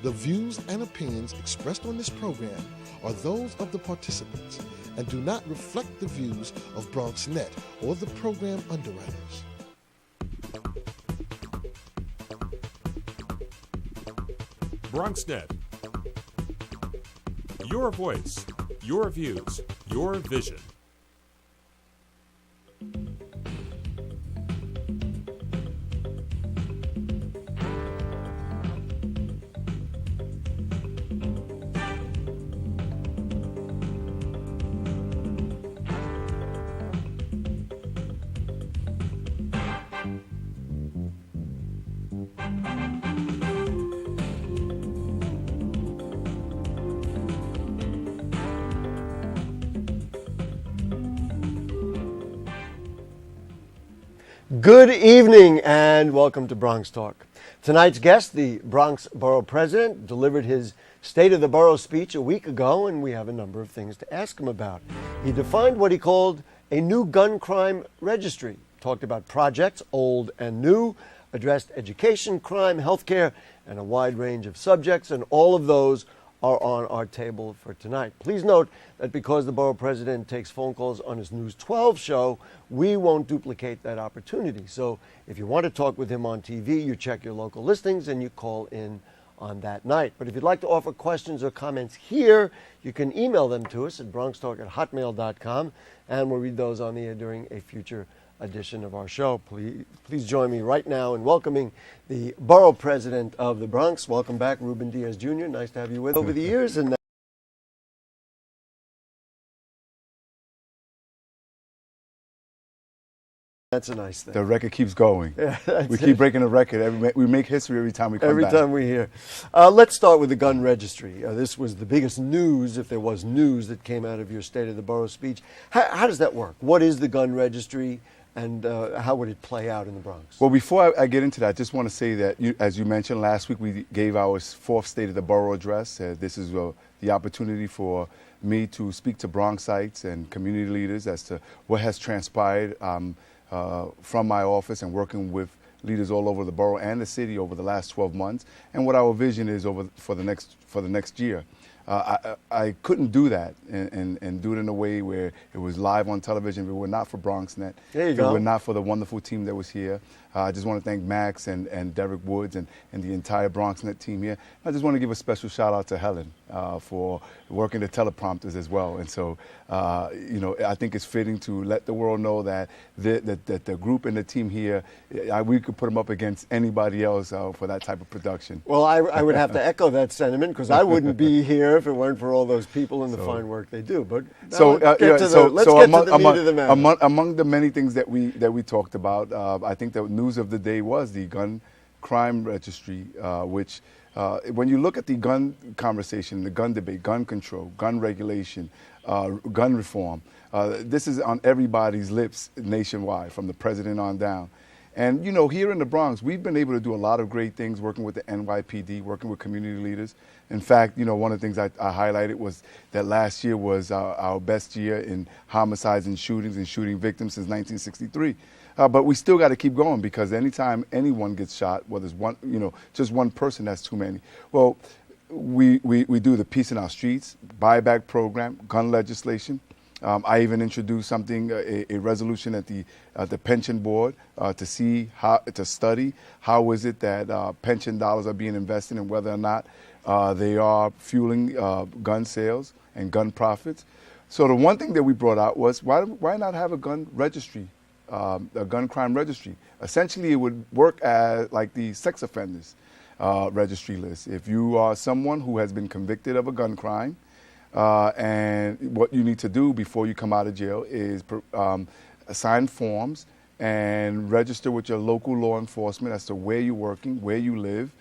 The views and opinions expressed on this program are those of the participants and do not reflect the views of BronxNet or the program underwriters. BronxNet. Your voice, your views, your vision. Good evening and welcome to BronxTalk. Tonight's guest, the Bronx Borough President, delivered his State of the Borough speech a week ago, and we have a number of things to ask him about. He defined what he called a new gun crime registry, talked about projects, old and new, addressed education, crime, healthcare, and a wide range of subjects, and all of those are on our table for tonight. Please note that because the Borough President takes phone calls on his News 12 show, we won't duplicate that opportunity. So if you want to talk with him on TV, you check your local listings and you call in on that night. But if you'd like to offer questions or comments here, you can email them to us at bronxtalk@hotmail.com, and we'll read those on the air during a future edition of our show. Please join me right now in welcoming the Borough President of the Bronx. Welcome back, Ruben Diaz Jr. Nice to have you with us over the years. And that's a nice thing. The record keeps going. Yeah, we keep breaking the record. We make history every time we come back. Every time we're here. Let's start with the gun registry. This was the biggest news, if there was news, that came out of your State of the Borough speech. How does that work? What is the gun registry, and how would it play out in the Bronx? Well, before I get into that, I just want to say that, as you mentioned, last week we gave our fourth State of the Borough address. This is the opportunity for me to speak to Bronxites and community leaders as to what has transpired from my office and working with leaders all over the borough and the city over the last 12 months, and what our vision is for the next year. I couldn't do that and do it in a way where it was live on television. If it were not for BronxNet, there you if go. it were not for the wonderful team that was here. I just want to thank Max and Derek Woods and the entire BronxNet team here. I just want to give a special shout out to Helen for working the teleprompters as well. And so, I think it's fitting to let the world know that the group and the team here, we could put them up against anybody else for that type of production. Well, I would have to echo that sentiment, because I wouldn't be here if it weren't for all those people and the fine work they do. But let's get to the meat of the matter. Among the many things that we talked about, I think the news of the day was the gun crime registry, which when you look at the gun conversation, the gun debate, gun control, gun regulation, gun reform, this is on everybody's lips nationwide, from the president on down. And, here in the Bronx, we've been able to do a lot of great things working with the NYPD, working with community leaders. In fact, one of the things I highlighted was that last year was our best year in homicides and shootings and shooting victims since 1963. But we still got to keep going, because anytime anyone gets shot, whether it's one, just one person, that's too many. Well, we do the Peace in Our Streets, buyback program, gun legislation. I even introduced a resolution at the pension board to study how is it that pension dollars are being invested and whether or not they are fueling gun sales and gun profits. So the one thing that we brought out was, why not have a gun registry? A gun crime registry. Essentially, it would work as like the sex offenders registry list. If you are someone who has been convicted of a gun crime, and what you need to do before you come out of jail is sign forms and register with your local law enforcement as to where you're working, where you live.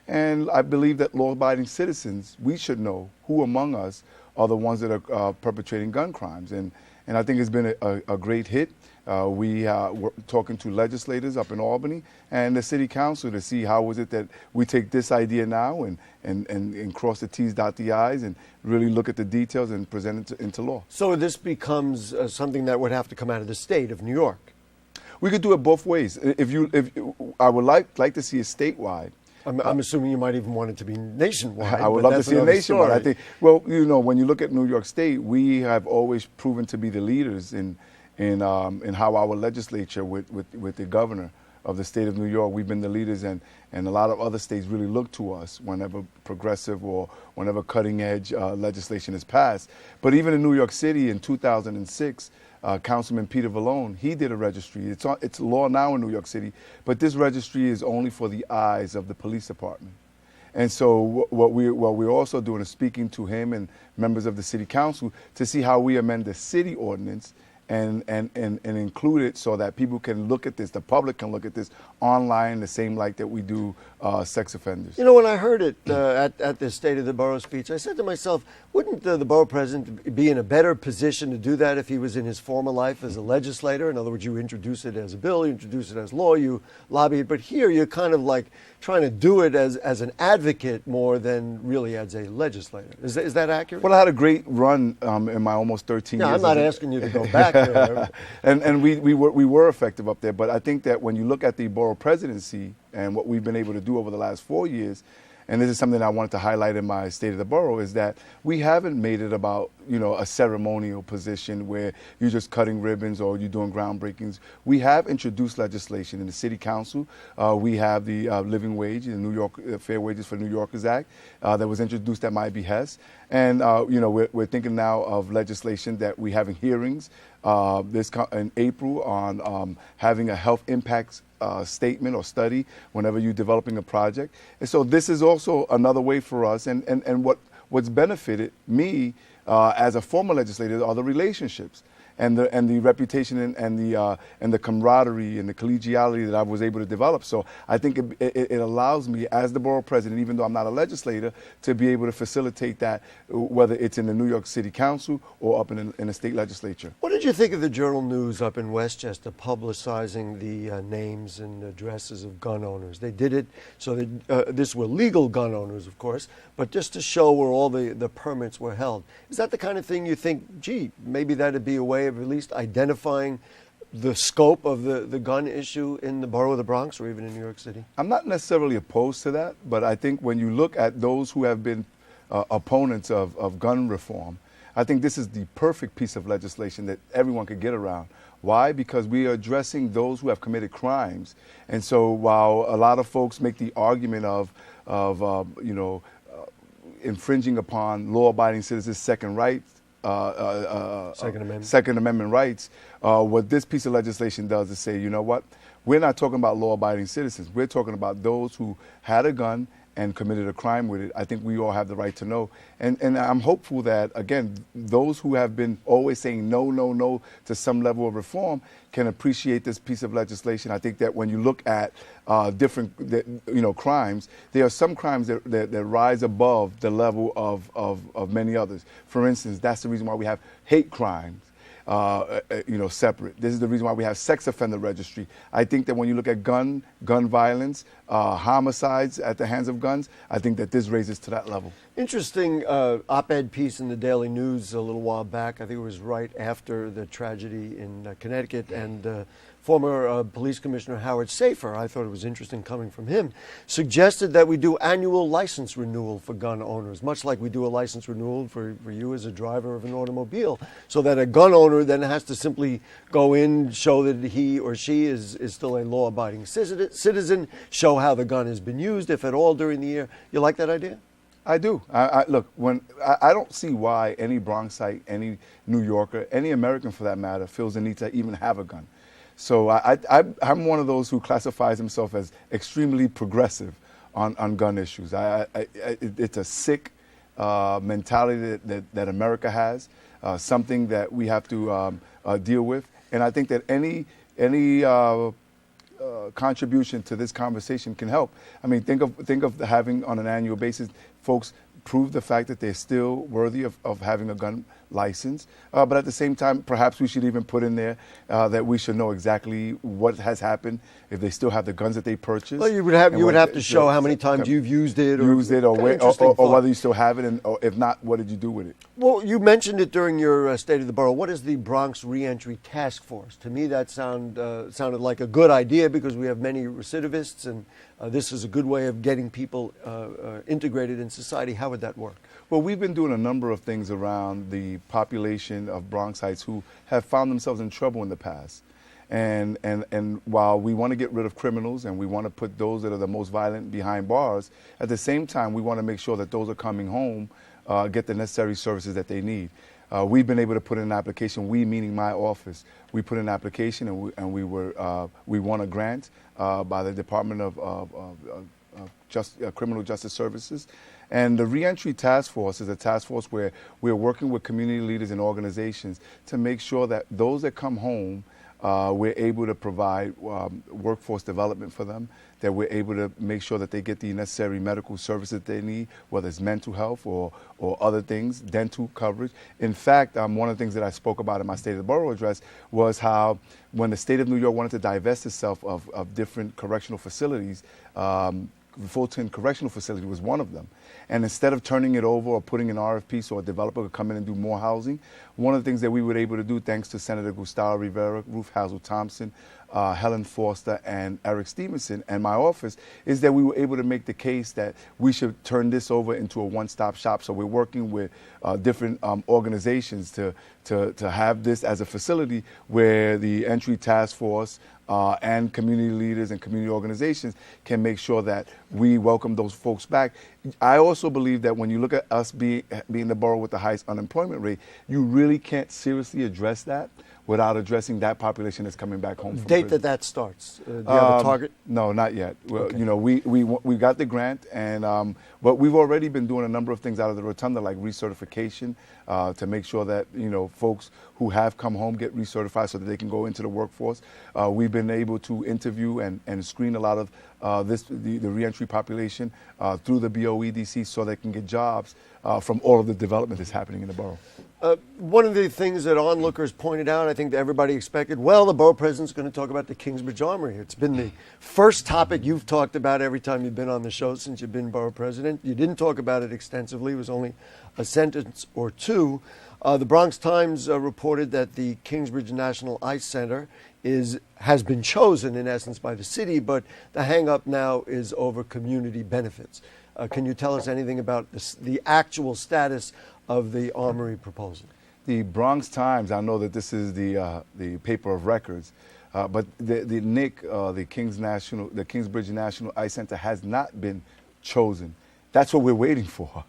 And I believe that law-abiding citizens, we should know who among us are the ones that are perpetrating gun crimes. And I think it's been a great hit. We're talking to legislators up in Albany and the city council to see how is it that we take this idea now and cross the T's, dot the I's, and really look at the details and present it into law. So this becomes something that would have to come out of the state of New York. We could do it both ways. I would like to see it statewide. I'm assuming you might even want it to be nationwide. I would love to see it nationwide. I think, well, when you look at New York State, we have always proven to be the leaders in how our legislature with the governor of the state of New York, we've been the leaders, and a lot of other states really look to us whenever progressive or whenever cutting edge legislation is passed. But even in New York City in 2006, Councilman Peter Vallone, he did a registry. It's law now in New York City, but this registry is only for the eyes of the police department. And so what we're also doing is speaking to him and members of the city council to see how we amend the city ordinance and include it so that people can look at this, the public can look at this online the same like that we do sex offenders. When I heard it at the State of the Borough speech, I said to myself, wouldn't the borough president be in a better position to do that if he was in his former life as a legislator? In other words, you introduce it as a bill, you introduce it as law, you lobby it, but here you're kind of like trying to do it as an advocate more than really as a legislator. Is that accurate? Well, I had a great run in my almost 13 years. I'm not asking you to go back there. and we were effective up there, but I think that when you look at the borough presidency and what we've been able to do over the last 4 years, and this is something I wanted to highlight in my State of the Borough, is that we haven't made it about, a ceremonial position where you're just cutting ribbons or you're doing groundbreakings. We have introduced legislation in the City Council. We have the living wage, the New York Fair Wages for New Yorkers Act that was introduced at my behest. And, we're thinking now of legislation that we have in hearings in April on having a health impacts statement or study whenever you're developing a project. And so this is also another way for us, and what's benefited me as a former legislator are the relationships and the reputation and the camaraderie and the collegiality that I was able to develop. So I think it allows me, as the borough president, even though I'm not a legislator, to be able to facilitate that, whether it's in the New York City Council or up in the state legislature. What did you think of the Journal News up in Westchester publicizing the names and addresses of gun owners? They did it so that this were legal gun owners, of course, but just to show where all the permits were held. Is that the kind of thing you think, gee, maybe that'd be a way of at least identifying the scope of the gun issue in the borough of the Bronx or even in New York City? I'm not necessarily opposed to that, but I think when you look at those who have been opponents of gun reform, I think this is the perfect piece of legislation that everyone could get around. Why? Because we are addressing those who have committed crimes. And so while a lot of folks make the argument of infringing upon law-abiding citizens' Second Amendment rights, what this piece of legislation does is say, you know what, we're not talking about law-abiding citizens. We're talking about those who had a gun and committed a crime with it. I think we all have the right to know. And I'm hopeful that, again, those who have been always saying no to some level of reform can appreciate this piece of legislation. I think that when you look at different crimes, there are some crimes that rise above the level of many others. For instance, that's the reason why we have hate crimes. Separate. This is the reason why we have sex offender registry. I think that when you look at gun violence, homicides at the hands of guns, I think that this raises to that level. Interesting op-ed piece in the Daily News a little while back. I think it was right after the tragedy in Connecticut, and former police commissioner Howard Safer, I thought it was interesting coming from him, suggested that we do annual license renewal for gun owners, much like we do a license renewal for you as a driver of an automobile, so that a gun owner then has to simply go in, show that he or she is still a law-abiding citizen, show how the gun has been used, if at all, during the year. You like that idea? I do. Look, I don't see why any Bronxite, any New Yorker, any American for that matter, feels the need to even have a gun. So I'm one of those who classifies himself as extremely progressive on gun issues. It's a sick mentality that America has, something that we have to deal with. And I think that any contribution to this conversation can help. I mean, think of having on an annual basis folks prove the fact that they're still worthy of having a gun license. But at the same time, perhaps we should even put in there that we should know exactly what has happened, if they still have the guns that they purchased. Well, you would have to show how many times you've used it, or whether you still have it, and or if not, what did you do with it? Well, you mentioned it during your State of the Borough. What is the Bronx Reentry Task Force? To me, that sounded like a good idea because we have many recidivists, and this is a good way of getting people integrated in society. How would that work? Well, we've been doing a number of things around the population of Bronxites who have found themselves in trouble in the past. And while we want to get rid of criminals and we want to put those that are the most violent behind bars, at the same time, we want to make sure that those are coming home get the necessary services that they need. We've been able to put in an application, we meaning my office, we put in an application and we won a grant by the Department of Criminal Justice Services. And the Reentry Task Force is a task force where we're working with community leaders and organizations to make sure that those that come home, we're able to provide workforce development for them, that we're able to make sure that they get the necessary medical services that they need, whether it's mental health or other things, dental coverage. In fact, one of the things that I spoke about in my State of the Borough address was how when the state of New York wanted to divest itself of different correctional facilities, Fulton Correctional Facility was one of them. And instead of turning it over or putting an RFP so a developer could come in and do more housing, one of the things that we were able to do, thanks to Senator Gustavo Rivera, Ruth Hazel Thompson, Helen Foster, and Eric Stevenson, and my office, is that we were able to make the case that we should turn this over into a one-stop shop. So we're working with different organizations to have this as a facility where the Entry Task Force and community leaders and community organizations can make sure that we welcome those folks back. I also believe that when you look at us being the borough with the highest unemployment rate, you really can't seriously address that without addressing that population that's coming back home from prison. That starts. Do you have a target? No, not yet. Well, Okay. you know, we got the grant, and but we've already been doing a number of things out of the rotunda, like recertification, to make sure that folks who have come home get recertified so that they can go into the workforce. We've been able to interview and screen a lot of the reentry population through the BOEDC so they can get jobs from all of the development that's happening in the borough. One of the things that onlookers pointed out, I think that everybody expected, well, the borough president's going to talk about the Kingsbridge Armory. It's been the first topic you've talked about every time you've been on the show since you've been borough president. You didn't talk about it extensively. It was only a sentence or two. The Bronx Times reported that the Kingsbridge National Ice Center has been chosen, in essence, by the city, but the hang-up now is over community benefits. Can you tell us anything about the actual status of the Armory proposal? The Bronx Times, I know that this is the paper of records, but the NIC, the Kingsbridge National Ice Center, has not been chosen. That's what we're waiting for.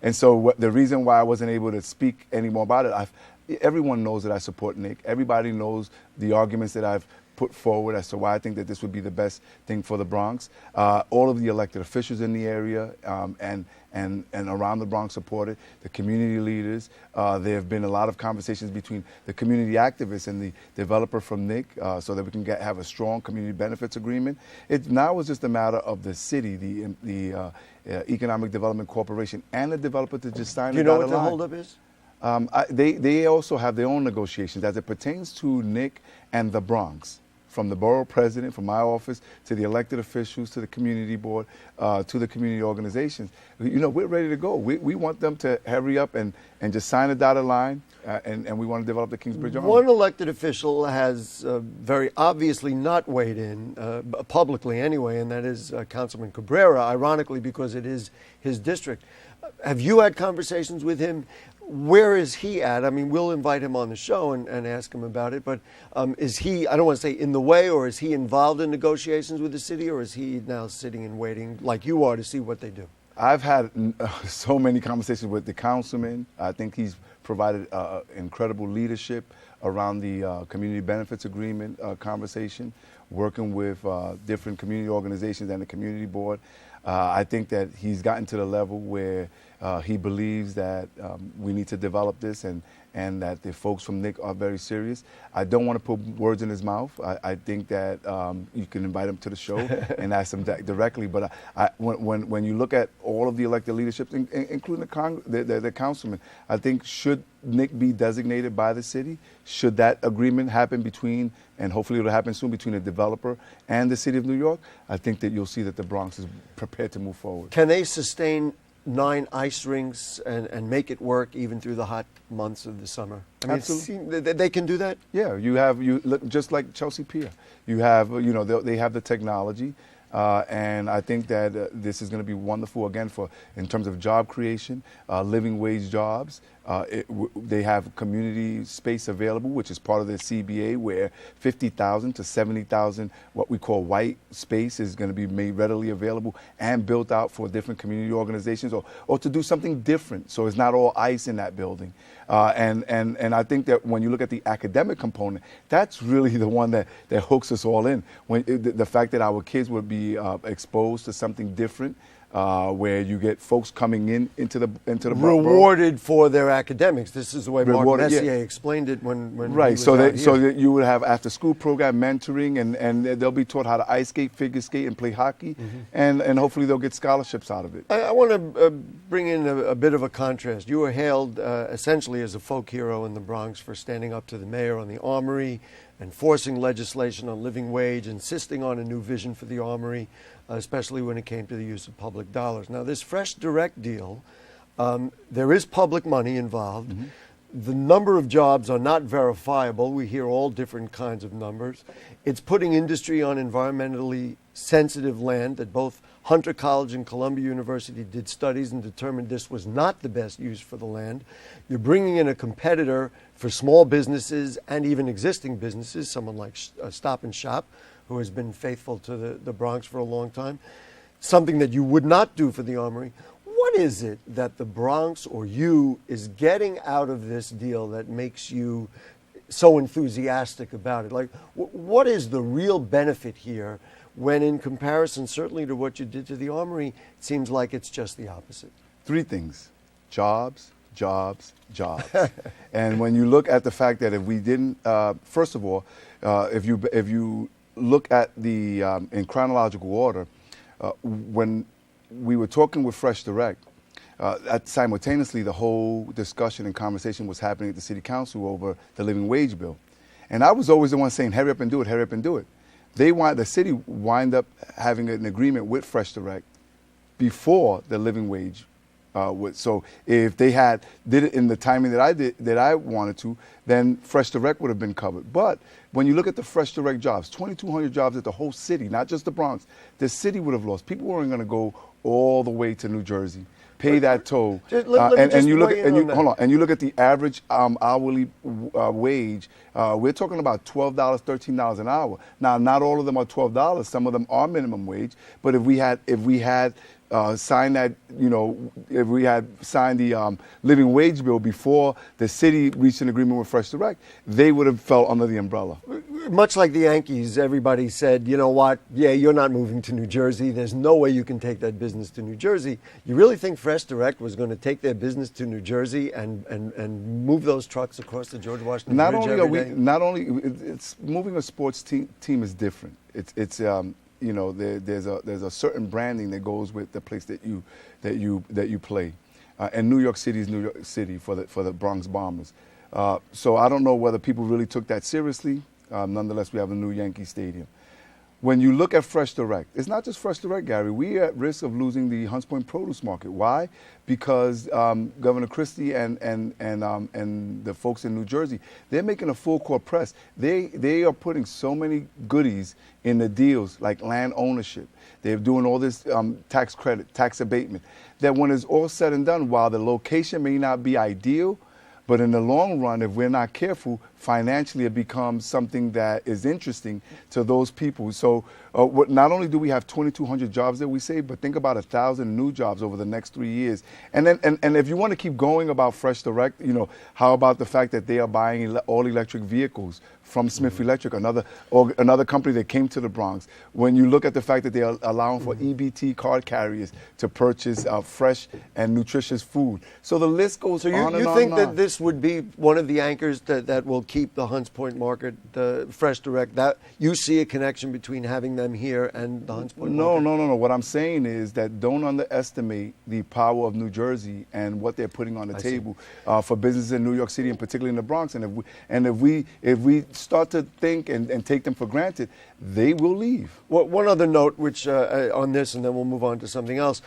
And so the reason why I wasn't able to speak any more about it, everyone knows that I support NIC. Everybody knows the arguments that I've put forward as to why I think that this would be the best thing for the Bronx. All of the elected officials in the area and around the Bronx support it, the community leaders. There have been a lot of conversations between the community activists and the developer from NIC so that we can have a strong community benefits agreement. It now is just a matter of the city, the Economic Development Corporation, and the developer to just sign it. Do you know what the holdup is? They also have their own negotiations as it pertains to NIC and the Bronx, from the borough president, from my office, to the elected officials, to the community board, to the community organizations. We're ready to go. We want them to hurry up and just sign a dotted line, and we want to develop the Kingsbridge Armory. One elected official has very obviously not weighed in, publicly anyway, and that is Councilman Cabrera, ironically because it is his district. Have you had conversations with him? Where is he at? I mean, we'll invite him on the show and ask him about it, but is he, I don't want to say in the way, or is he involved in negotiations with the city, or is he now sitting and waiting like you are to see what they do? I've had so many conversations with the councilman. I think he's provided incredible leadership around the community benefits agreement conversation, working with different community organizations and the community board. I think that he's gotten to the level where he believes that we need to develop this, and and that the folks from Nick are very serious. I don't want to put words in his mouth. I think that you can invite him to the show and ask him directly. But when you look at all of the elected leadership, including the councilman, I think should Nick be designated by the city, should that agreement happen between, and hopefully it'll happen soon, between the developer and the city of New York, I think that you'll see that the Bronx is prepared to move forward. Can they sustain 9 ice rinks and make it work even through the hot months of the summer? I mean, absolutely. They can do that? Yeah, you look just like Chelsea Pier. You have, they have the technology. And I think that this is going to be wonderful, again, in terms of job creation, living wage jobs. They have community space available, which is part of the CBA, where 50,000 to 70,000, what we call white space, is going to be made readily available and built out for different community organizations, or to do something different, so it's not all ice in that building. And I think that when you look at the academic component, that's really the one that hooks us all in. The fact that our kids would be exposed to something different, where you get folks coming into the rewarded for their academics. This is the way Mark Messier yeah. explained it when right. He was so out that here. so that you would have after school program mentoring, and they'll be taught how to ice skate, figure skate, and play hockey, and hopefully they'll get scholarships out of it. I want to bring in a bit of a contrast. You were hailed essentially as a folk hero in the Bronx for standing up to the mayor on the Armory, enforcing legislation on living wage, insisting on a new vision for the Armory, especially when it came to the use of public dollars. Now, this FreshDirect deal, there is public money involved. The number of jobs are not verifiable. We hear all different kinds of numbers. It's putting industry on environmentally sensitive land that both Hunter College and Columbia University did studies and determined this was not the best use for the land. You're bringing in a competitor for small businesses and even existing businesses, someone like Stop and Shop, who has been faithful to the Bronx for a long time, something that you would not do for the Armory. What is it that the Bronx or you is getting out of this deal that makes you so enthusiastic about it? Like, what is the real benefit here when in comparison, certainly to what you did to the Armory, it seems like it's just the opposite? 3 things: jobs, jobs, jobs. And when you look at the fact that if we didn't, first of all, if you look at the in chronological order, when we were talking with FreshDirect, simultaneously the whole discussion and conversation was happening at the city council over the living wage bill. And I was always the one saying, hurry up and do it, hurry up and do it. The city wind up having an agreement with FreshDirect before the living wage. So if they did it in the timing that I wanted to, then FreshDirect would have been covered. But when you look at the FreshDirect jobs, 2,200 jobs at the whole city, not just the Bronx, the city would have lost. People weren't going to go all the way to New Jersey, pay that toll, and you look at the average hourly wage. We're talking about $12, $13 an hour. Now, not all of them are $12. Some of them are minimum wage. But if we had signed that, if we had signed the living wage bill before the city reached an agreement with FreshDirect, they would have fell under the umbrella. Much like the Yankees, everybody said, you know what, yeah, you're not moving to New Jersey. There's no way you can take that business to New Jersey. You really think FreshDirect was going to take their business to New Jersey and move those trucks across the George Washington Bridge Not only it's moving a sports team is different. There's a certain branding that goes with the place that you play, and New York City is New York City for the Bronx Bombers. So I don't know whether people really took that seriously. Nonetheless, we have a new Yankee Stadium. When you look at FreshDirect, it's not just FreshDirect, Gary. We're at risk of losing the Hunts Point produce market. Why? Because Governor Christie and the folks in New Jersey, they're making a full court press. They are putting so many goodies in the deals, like land ownership. They're doing all this tax credit, tax abatement, that when it's all said and done, while the location may not be ideal, but in the long run, if we're not careful, financially it becomes something that is interesting to those people. So not only do we have 2,200 jobs that we save, but think about 1,000 new jobs over the next 3 years. And then, and if you want to keep going about FreshDirect, you know, how about the fact that they are buying all electric vehicles from Smith Electric, another company that came to the Bronx? When you look at the fact that they are allowing for EBT card carriers to purchase fresh and nutritious food. So the list goes on and on. You think that this would be one of the anchors that will keep the Hunts Point market, the FreshDirect, that you see a connection between having them here and the Hunts Point market? No. What I'm saying is that don't underestimate the power of New Jersey and what they're putting on the table for businesses in New York City and particularly in the Bronx. And if we start to think and take them for granted, they will leave. Well, one other note, which on this, and then we'll move on to something else.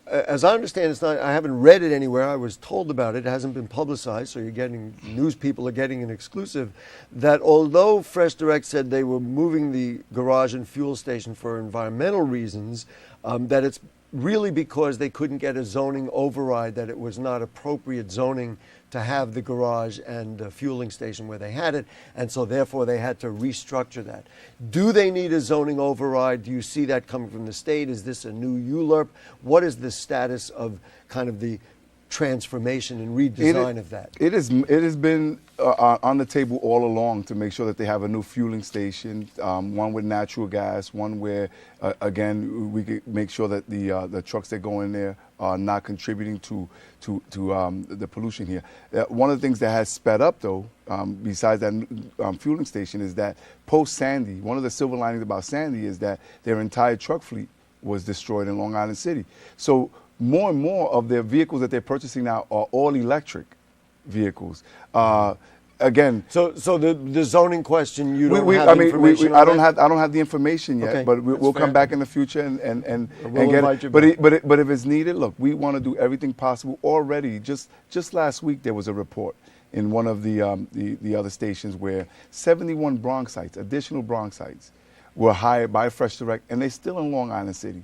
As I understand, it's not. I haven't read it anywhere. I was told about it. It hasn't been publicized, so news people are getting an exclusive. That although FreshDirect said they were moving the garage and fuel station for environmental reasons, that it's really because they couldn't get a zoning override, that it was not appropriate zoning to have the garage and fueling station where they had it, and so therefore they had to restructure that. Do they need a zoning override? Do you see that coming from the state? Is this a new ULURP? What is the status of kind of the transformation and redesign of that? It has been on the table all along to make sure that they have a new fueling station, one with natural gas, one where again we could make sure that the trucks that go in there are not contributing to the pollution here. One of the things that has sped up though, besides that fueling station, is that post Sandy, one of the silver linings about Sandy is that their entire truck fleet was destroyed in Long Island City. So more and more of their vehicles that they're purchasing now are all electric vehicles. Again, so the zoning question, you don't have information on I don't have the information yet, okay, but we'll come back in the future and we'll get it. But if it's needed, look, we want to do everything possible. Already, just last week there was a report in one of the other stations where 71 Bronxites, additional Bronxites, were hired by FreshDirect, and they're still in Long Island City,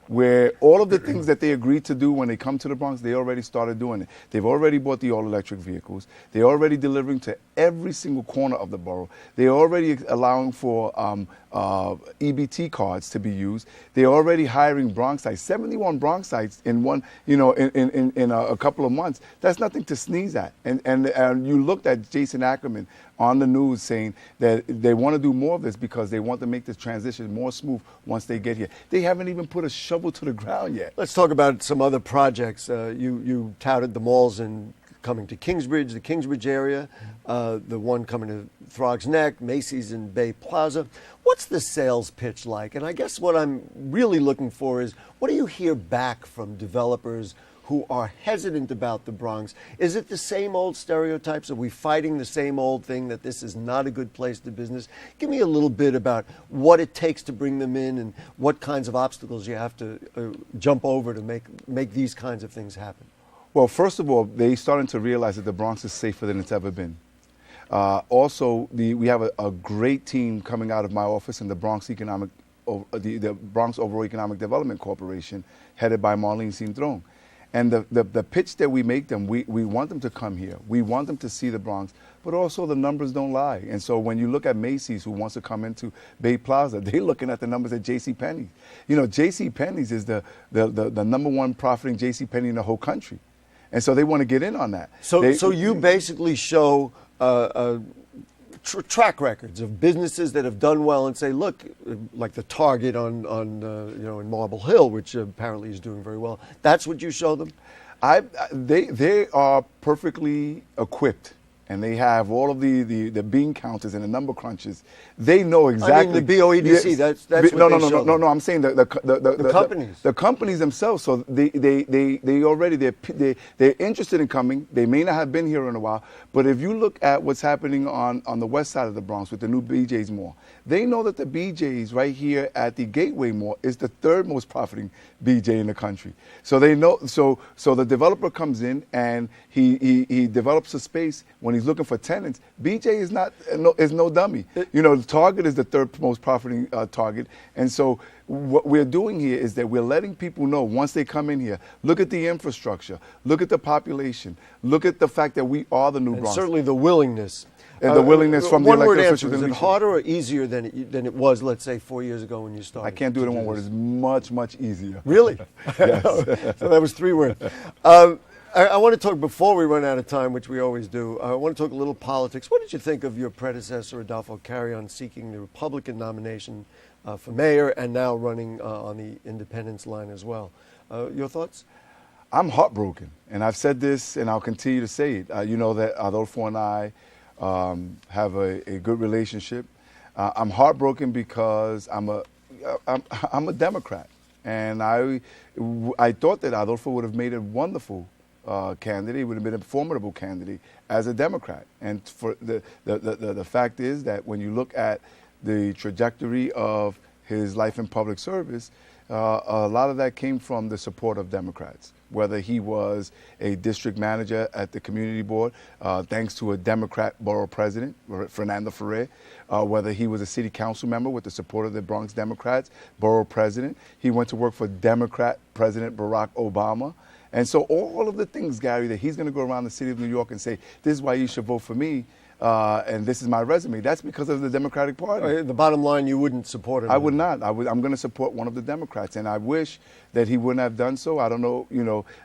where all of the things that they agreed to do when they come to the Bronx, they already started doing it. They've already bought the all-electric vehicles. They're already delivering to every single corner of the borough. They're already allowing for EBT cards to be used. They're already hiring Bronxites, 71 Bronxites in one, in a couple of months. That's nothing to sneeze at. And you looked at Jason Ackerman on the news saying that they want to do more of this because they want to make this transition more smooth once they get here. They haven't even put a shovel to the ground yet. Let's talk about some other projects. You touted the malls coming to Kingsbridge, the Kingsbridge area, the one coming to Throgs Neck, Macy's and Bay Plaza. What's the sales pitch like? And I guess what I'm really looking for is, what do you hear back from developers who are hesitant about the Bronx? Is it the same old stereotypes? Are we fighting the same old thing, that this is not a good place to business? Give me a little bit about what it takes to bring them in and what kinds of obstacles you have to jump over to make these kinds of things happen. Well, first of all, they're starting to realize that the Bronx is safer than it's ever been. Also, we have a great team coming out of my office in the Bronx the Bronx Overall Economic Development Corporation, headed by Marlene Cintron. And the pitch that we make them, we want them to come here. We want them to see the Bronx, but also the numbers don't lie. And so when you look at Macy's, who wants to come into Bay Plaza, they're looking at the numbers at JCPenney. JCPenney's is the number one profiting JCPenney in the whole country. And so they want to get in on that. So you basically show track records of businesses that have done well and say, look, like the Target on in Marble Hill, which apparently is doing very well. That's what you show them? They are perfectly equipped. And they have all of the bean counters and the number crunches. They know exactly. I mean, the BOEDC. Yes. That's what they show them. No. I'm saying the companies. The companies themselves. So they're interested in coming. They may not have been here in a while, but if you look at what's happening on the west side of the Bronx with the new BJ's Mall, they know that the BJ's right here at the Gateway Mall is the third most profiting BJ in the country. So they know. So the developer comes in and he develops a space. When he's looking for tenants, BJ is no dummy. Target is the third most profiting Target. And so what we're doing here is that we're letting people know once they come in here, look at the infrastructure, look at the population, look at the fact that we are the new Bronx. Certainly the willingness. And the willingness from the one-word elected answer. officials. Is it harder or easier than it was, let's say, 4 years ago when you started? I can't do it in one word. It's much, much easier. Really? Yes. So that was 3 words. I want to talk, before we run out of time, which we always do, I want to talk a little politics. What did you think of your predecessor, Adolfo Carrion, seeking the Republican nomination for mayor and now running on the independence line as well? Your thoughts? I'm heartbroken, and I've said this, and I'll continue to say it. You know that Adolfo and I have a good relationship. I'm heartbroken because I'm a Democrat, and I thought that Adolfo would have made a wonderful candidate, would have been a formidable candidate as a Democrat. And for the fact is that when you look at the trajectory of his life in public service, a lot of that came from the support of Democrats. Whether he was a district manager at the community board, thanks to a Democrat borough president, Fernando Ferrer, whether he was a city council member with the support of the Bronx Democrats, borough president. He went to work for Democrat President Barack Obama. And so all of the things, Gary, that he's going to go around the city of New York and say, this is why you should vote for me, and this is my resume, that's because of the Democratic Party. The bottom line, you wouldn't support him? I would not. I'm going to support one of the Democrats, and I wish that he wouldn't have done so. I don't know,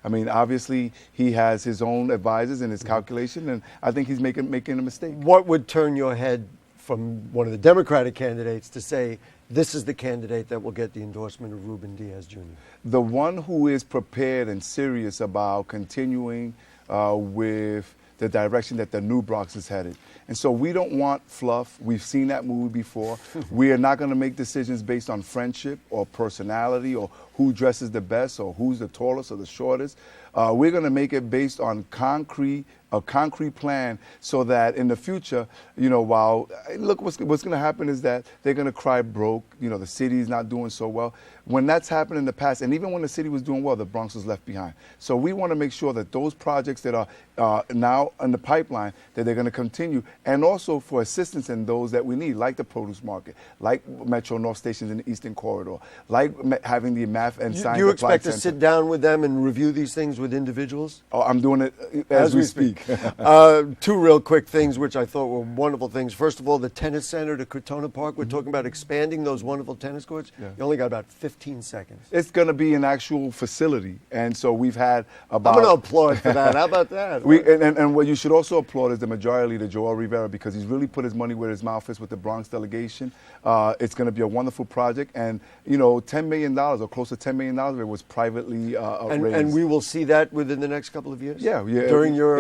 I mean, obviously he has his own advisors and his calculation, and I think he's making a mistake. What would turn your head from one of the Democratic candidates to say, this is the candidate that will get the endorsement of Ruben Diaz Jr.? The one who is prepared and serious about continuing with the direction that the new Bronx is headed. And so we don't want fluff. We've seen that movie before. We are not going to make decisions based on friendship or personality or who dresses the best or who's the tallest or the shortest. We're going to make it based on a concrete plan so that in the future, while look, what's going to happen is that they're going to cry broke. The city's not doing so well. When that's happened in the past, and even when the city was doing well, the Bronx was left behind. So we want to make sure that those projects that are now in the pipeline, that they're going to continue, and also for assistance in those that we need, like the produce market, like Metro North stations in the Eastern Corridor, like having the math and science. Do you expect to sit down with them and review these things with individuals? Oh, I'm doing it as we speak. 2 real quick things which I thought were wonderful things. First of all, the tennis center to Crotona Park. We're talking about expanding those wonderful tennis courts. Yeah. You only got about 15 seconds. It's going to be an actual facility. And so we've had about... I'm going to applaud for that. How about that? And what you should also applaud is the majority leader, Joel Rivera, because he's really put his money where his mouth is with the Bronx delegation. It's going to be a wonderful project. And, $10 million or close to $10 million of it was privately raised. And we will see that within the next couple of years? Yeah. During your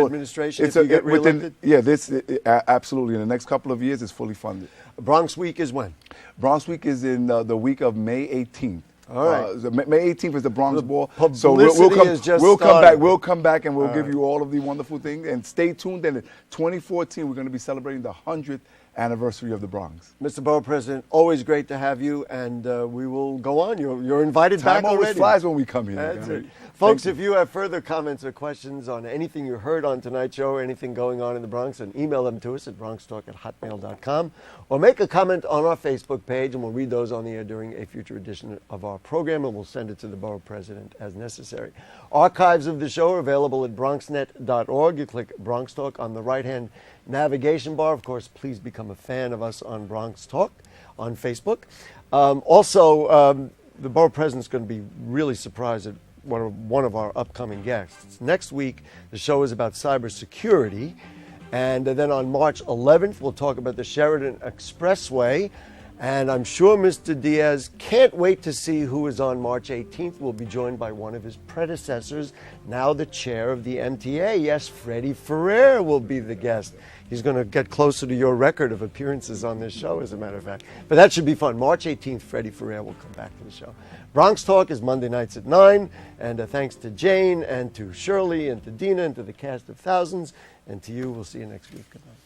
administration, if you get reelected? Absolutely. In the next couple of years, it's fully funded. Bronx Week is when? Bronx Week is in the week of May 18th. All right. May 18th is the Bronx Ball. So we'll come back and we'll give you all of the wonderful things. And stay tuned. And in 2014, we're going to be celebrating the 100th anniversary of the Bronx. Mr. Borough President, always great to have you, and we will go on. You're invited back already. Time always flies when we come here. That's it. Folks, if you have further comments or questions on anything you heard on tonight's show or anything going on in the Bronx, then email them to us at bronxtalk@hotmail.com, or make a comment on our Facebook page, and we'll read those on the air during a future edition of our program, and we'll send it to the Borough President as necessary. Archives of the show are available at bronxnet.org. You click Bronx Talk on the right-hand navigation bar. Of course, please become a fan of us on Bronx Talk on Facebook. The Borough President's going to be really surprised at one of our upcoming guests. Next week, the show is about cybersecurity. And then on March 11th, we'll talk about the Sheridan Expressway. And I'm sure Mr. Diaz can't wait to see who is on March 18th. We'll be joined by one of his predecessors, now the chair of the MTA. Yes, Freddie Ferrer will be the guest. He's going to get closer to your record of appearances on this show, as a matter of fact. But that should be fun. March 18th, Freddie Ferrer will come back to the show. Bronx Talk is Monday nights at 9. And thanks to Jane and to Shirley and to Dina and to the cast of Thousands. And to you, we'll see you next week. Good night.